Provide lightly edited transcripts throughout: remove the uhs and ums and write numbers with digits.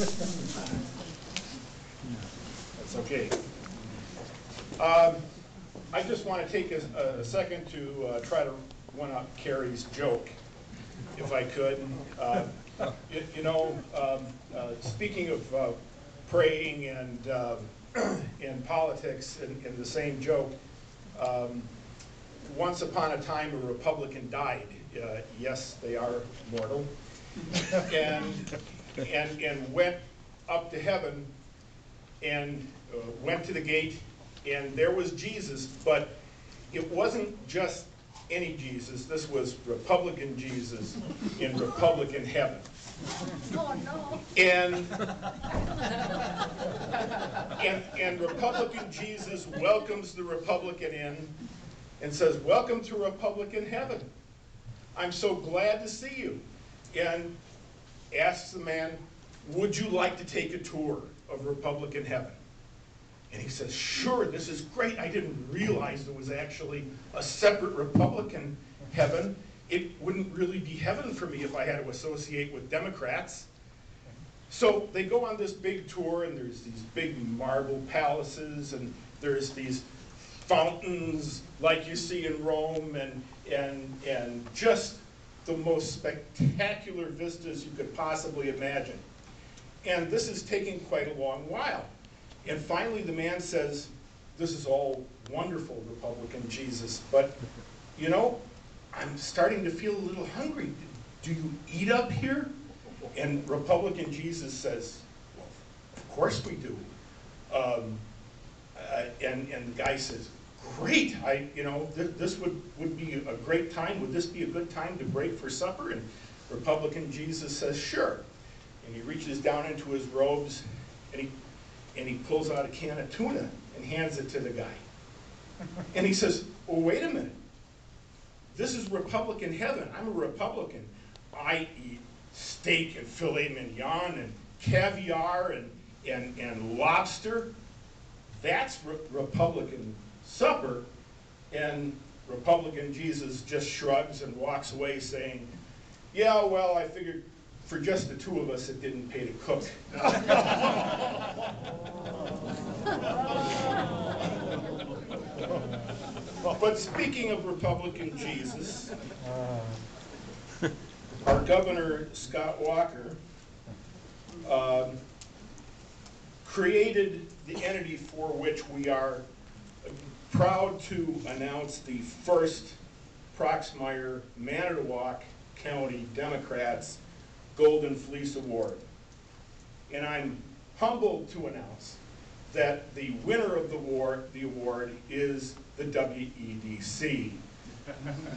That's okay. I just want to take a second to try to one-up Carrie's joke, if I could. Speaking of praying and politics in the same joke, once upon a time a Republican died. Yes, they are mortal. and went up to heaven and went to the gate, and there was Jesus, but it wasn't just any Jesus. This was Republican Jesus in Republican heaven. Oh no! And Republican Jesus welcomes the Republican in and says, "Welcome to Republican heaven. I'm so glad to see you." And asks the man, "Would you like to take a tour of Republican heaven?" And he says, "Sure, this is great. I didn't realize there was actually a separate Republican heaven. It wouldn't really be heaven for me if I had to associate with Democrats." So they go on this big tour, and there's these big marble palaces, and there's these fountains like you see in Rome, and just the most spectacular vistas you could possibly imagine. And this is taking quite a long while. And finally the man says, "This is all wonderful, Republican Jesus, but you know, I'm starting to feel a little hungry. Do you eat up here?" And Republican Jesus says, "Well, of course we do." And the guy says, "Great, this would be a great time. Would this be a good time to break for supper?" And Republican Jesus says, "Sure." And he reaches down into his robes, and he pulls out a can of tuna and hands it to the guy. And he says, "Oh, wait a minute. This is Republican heaven. I'm a Republican. I eat steak and filet mignon and caviar and lobster. That's Republican supper." And Republican Jesus just shrugs and walks away saying, "Yeah, well, I figured for just the two of us it didn't pay to cook." But speaking of Republican Jesus, our Governor, Scott Walker, created the entity for which we are proud to announce the first Proxmire Manitowoc County Democrats Golden Fleece Award. And I'm humbled to announce that the winner of the award is the WEDC,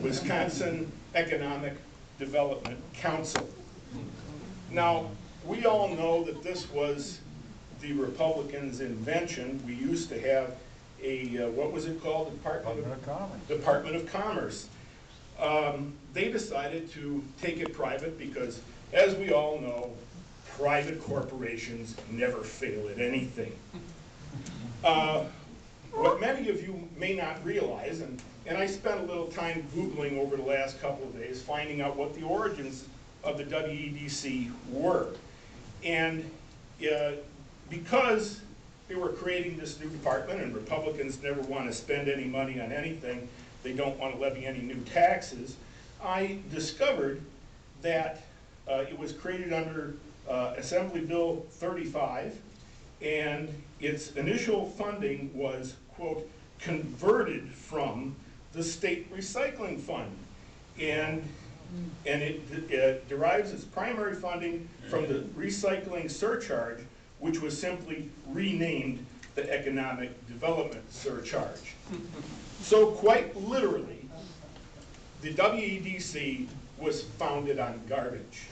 Wisconsin Economic Development Council. Now, we all know that this was the Republicans' invention. We used to have a, what was it called? Department of Commerce. Department of Commerce. They decided to take it private because, as we all know, private corporations never fail at anything. What many of you may not realize, and I spent a little time Googling over the last couple of days finding out what the origins of the WEDC were. And because they were creating this new department, and Republicans never want to spend any money on anything, they don't want to levy any new taxes, I discovered that it was created under Assembly Bill 35, and its initial funding was, quote, converted from the state recycling fund. And it derives its primary funding from the recycling surcharge, which was simply renamed the Economic Development Surcharge. So quite literally, the WEDC was founded on garbage.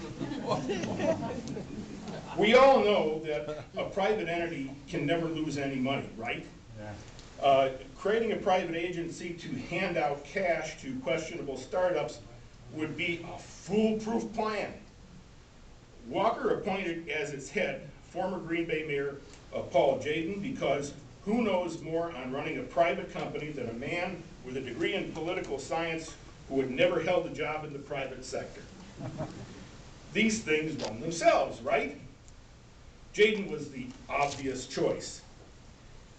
We all know that a private entity can never lose any money, right? Yeah. Creating a private agency to hand out cash to questionable startups would be a foolproof plan. Walker appointed as its head former Green Bay Mayor Paul Jaden, because who knows more on running a private company than a man with a degree in political science who had never held a job in the private sector. These things run themselves, right? Jaden was the obvious choice.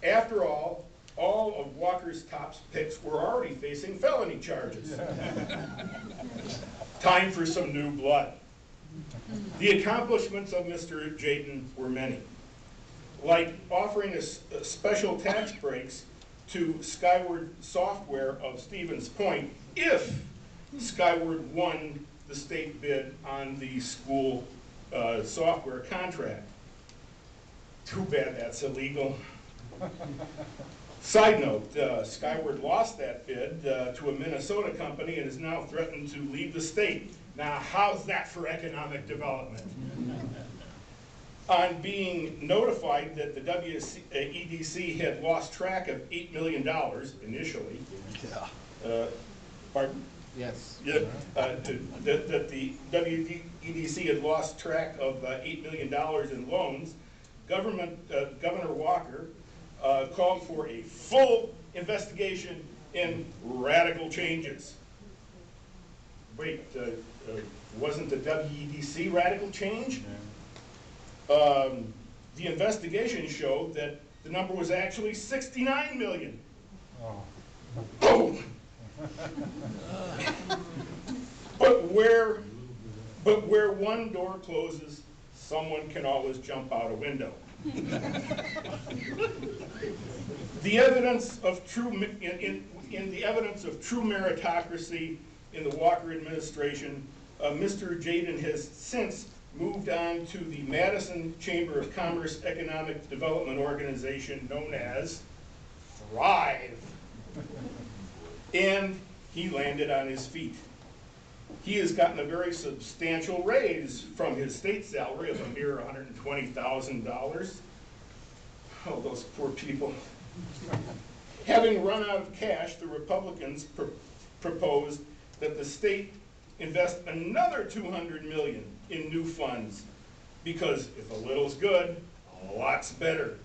After all of Walker's top picks were already facing felony charges. Time for some new blood. The accomplishments of Mr. Jaden were many, like offering special tax breaks to Skyward Software of Stevens Point if Skyward won the state bid on the school software contract. Too bad that's illegal. Side note, Skyward lost that bid to a Minnesota company and is now threatened to leave the state. Now, how's that for economic development? On being notified that the WEDC had lost track of $8 million initially, pardon? Yes. Yeah, that the WEDC had lost track of $8 million in loans, Governor Walker called for a full investigation and radical changes. Wait, wasn't the WEDC radical change? The investigation showed that the number was actually 69 million. Oh. But where one door closes, someone can always jump out a window. The evidence of true in the evidence of true meritocracy in the Walker administration, Mr. Jaden has since moved on to the Madison Chamber of Commerce Economic Development Organization, known as Thrive. And he landed on his feet. He has gotten a very substantial raise from his state salary of a mere $120,000. Oh, those poor people. Having run out of cash, the Republicans proposed that the state invest another $200 million in new funds, because if a little's good, a lot's better.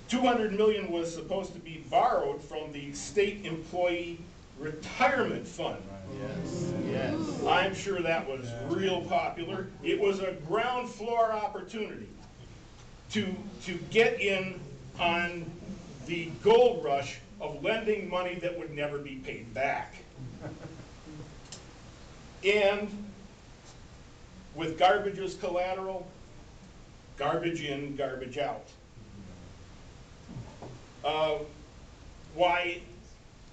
$200 million was supposed to be borrowed from the state employee retirement fund. Yes, yes. I'm sure that was real popular. It was a ground floor opportunity to get in on the gold rush of lending money that would never be paid back. And with garbage as collateral, garbage in, garbage out. Why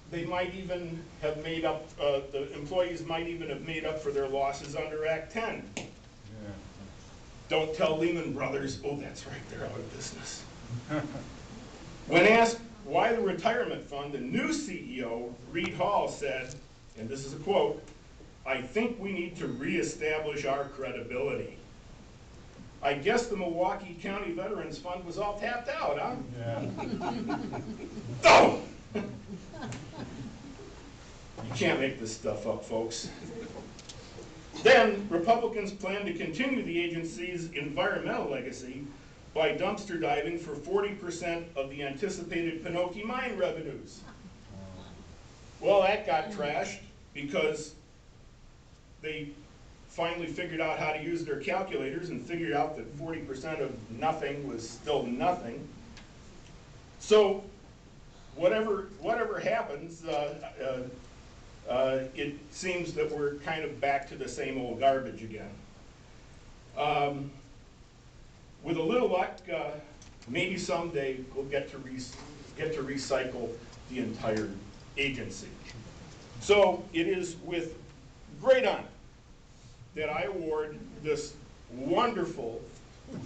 they might even have made up, the employees might even have made up for their losses under Act 10. Yeah. Don't tell Lehman Brothers, oh, that's right, they're out of business. When asked why the retirement fund, the new CEO, Reed Hall, said, and this is a quote, "I think we need to reestablish our credibility." I guess the Milwaukee County Veterans Fund was all tapped out, huh? Yeah. Oh! You can't make this stuff up, folks. Then, Republicans plan to continue the agency's environmental legacy by dumpster diving for 40% of the anticipated Pinocchio mine revenues. Well, that got trashed because they finally figured out how to use their calculators and figured out that 40% of nothing was still nothing. So whatever happens, it seems that we're kind of back to the same old garbage again. With a little luck, maybe someday we'll get to recycle the entire agency. So it is with great honor that I award this wonderful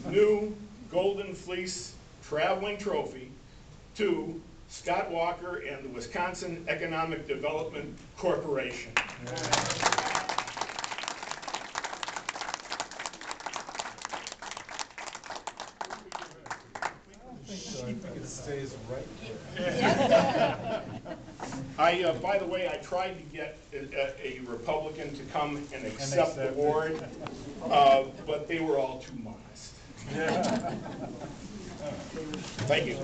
new Golden Fleece traveling trophy to Scott Walker and the Wisconsin Economic Development Corporation. I think it stays right there. By the way, I tried to get a Republican to come and accept the award, but they were all too modest. Thank you.